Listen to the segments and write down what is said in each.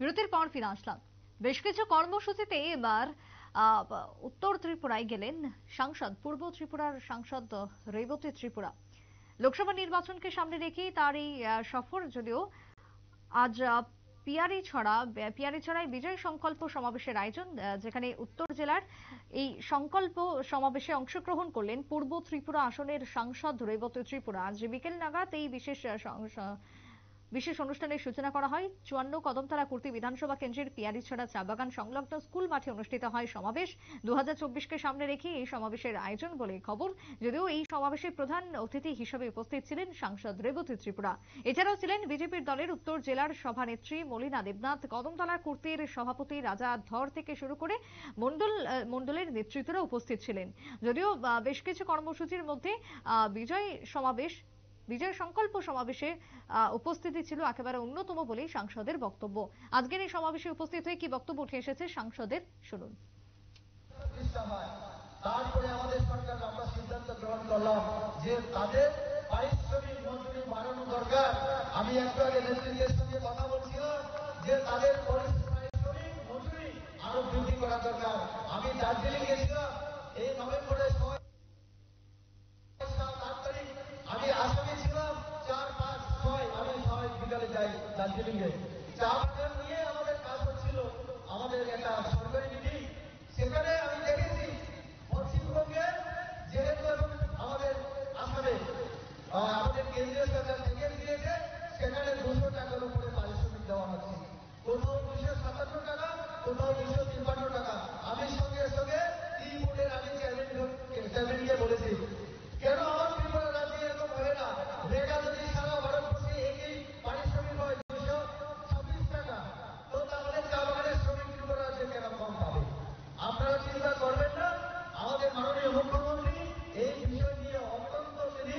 বিরতির পর ফিরে আসলাম। বেশ কিছু কর্মসূচিতে এবার উত্তর ত্রিপুরায় গেলেন সাংসদ, পূর্ব ত্রিপুরার সাংসদ রেবতী ত্রিপুরা। লোকসভা নির্বাচনকে সামনে রেখে তার এই সফর, যদিও আজ পিয়ারিছড়ায় বিজয় সংকল্প সমাবেশের আয়োজন, যেখানে উত্তর জেলার এই সংকল্প সমাবেশে অংশগ্রহণ করলেন পূর্ব ত্রিপুরা আসনের সাংসদ রেবতী ত্রিপুরা। আজ বিকেল নাগাদ এই বিশেষ অনুষ্ঠানের সূচনা করা হয়। 54 কদমতলা কুর্তি বিধানসভা কেন্দ্রের পিয়ারিছড়া চা বাগান সংলগ্ন স্কুল মাঠে অনুষ্ঠিত হয় সমাবেশ। 2024কে সামনে রেখে এই সমাবেশের আয়োজন বলে খবর। যদিও এই সমাবেশে প্রধান অতিথি হিসেবে উপস্থিত ছিলেন সাংসদ রেবতী ত্রিপুরা। এছাড়াও ছিলেন বিজেপির দলের উত্তর জেলার সভানেত্রী মলিনা দেবনাথ, কদমতলা কুর্তির সভাপতি রাজা ধর থেকে শুরু করে মণ্ডলের নেতৃত্বরা উপস্থিত ছিলেন। যদিও বেশ কিছু কর্মসূচির মধ্যে বিজয় সংকল্প সমাবেশে উপস্থিতি ছিল একেবারে অন্যতম বলেই সাংসদের বক্তব্য। আজকের এই সমাবেশে উপস্থিত হয়ে কি বক্তব্য উঠে এসেছে সাংসদের, শুনুন। তারপরে আমাদের সরকার আমরা সিদ্ধান্ত গ্রহণ করলাম যে তাদের পারিশ্রমিক মজুরি বাড়ানো দরকার। আমি একটু আগে নেতৃত্বের সঙ্গে কথা বলছিলাম যে তাদের পারিশ্রমিক মজুরি আরো বৃদ্ধি করা দরকার। আমি দার্জিলিং গেছিলাম এই নভেম্বরের 7-8 তারিখ, আমি আসামে ছিলাম 4, 5, 6, আমি 6 বিকালে যাই দার্জিলিং এ। চা বাগান নিয়ে আমাদের কাজ হচ্ছিল, আমাদের একটা সরকারি মিটিং। সেখানে আমি দেখেছি পশ্চিমবঙ্গে যেহেতু আমাদের আসামে আমাদের কেন্দ্রীয় সরকার থেকে দিয়েছে, সেখানে 200 টাকার উপরে পারিশ্রমিক দেওয়া হচ্ছে। কোথাও 257 টাকা, কোথাও 253 টাকা। আমি সঙ্গে সঙ্গে ত্রিপুরের আমি চেয়ারম্যানকে বলেছি, কেন আমার ত্রিপুরা রাজ্যে এরকম হয় না? রেগা যদি সারা ভারতবর্ষে একই পারিশ্রমিক হয় 226 টাকা, তো তাহলে চা বাগানের শ্রমিক ত্রিপুরা রাজ্যে কেন কম পাবে? আপনারা চিন্তা করবেন না? আমাদের মাননীয় মুখ্যমন্ত্রী এই বিষয় নিয়ে অত্যন্ত তিনি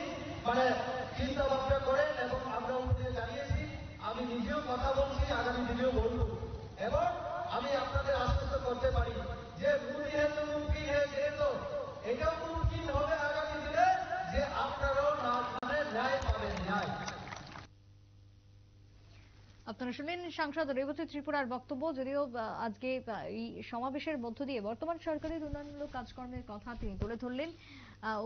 চিন্তা ভাবনা করেন এবং আমরা ওনাকে জানিয়েছি। আমি নিজেও কথা বলছি, আগামী দিনেও বলবো। এবং আমি আপনাদের আশ্বস্ত করতে পারি যে মুমকিন যেহেতু এটাও মুমকিন হবে আগামী দিনে যে আপনারাও ন্যায় পাবেন, ন্যায়। আপনারা শুনলেন সাংসদ রেবতী ত্রিপুরার বক্তব্য। যদিও আজকে এই সমাবেশের মধ্য দিয়ে বর্তমান সরকারের উন্নয়নমূলক কাজকর্মের কথা তিনি তুলে ধরলেন।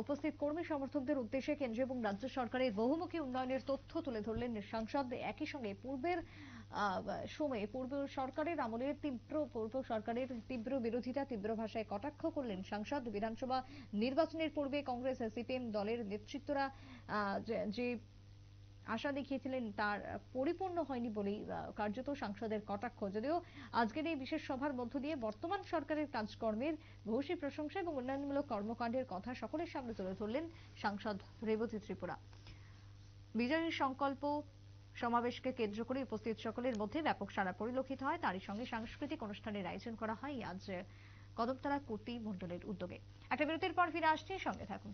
উপস্থিত কর্মী সমর্থকদের উদ্দেশ্যে কেন্দ্র এবং রাজ্য সরকারের বহুমুখী উন্নয়নের তথ্য তুলে ধরলেন সাংসদ। একই সঙ্গে পূর্ব সরকারের আমলে পূর্ব সরকারের তীব্র বিরোধিতা, তীব্র ভাষায় কটাক্ষ করলেন সাংসদ। বিধানসভা নির্বাচনের পূর্বে কংগ্রেস সিপিএম দলের নেতৃত্বরা যে আশা দেখিয়েছিলেন তার পরিপূর্ণ হয়নি বলেই কার্যত সাংসদের কটাক্ষ। যদিও আজকের এই বিশেষ সভার মধ্য দিয়ে বর্তমান সরকারের কাজকর্মের ভূয়সী প্রশংসা এবং উন্নয়নমূলক কর্মকাণ্ডের কথা সকলের সামনে তুলে ধরলেন সাংসদ রেবতী ত্রিপুরা। বিজয়ী সংকল্প সমাবেশকে কেন্দ্র করে উপস্থিত সকলের মধ্যে ব্যাপক সাড়া পরিলক্ষিত হয়। তারই সঙ্গে সাংস্কৃতিক অনুষ্ঠানের আয়োজন করা হয় আজ কদমতলা কুর্তি মণ্ডলের উদ্যোগে। একটা বিরতির পর ফিরে আসছি, সঙ্গে থাকুন।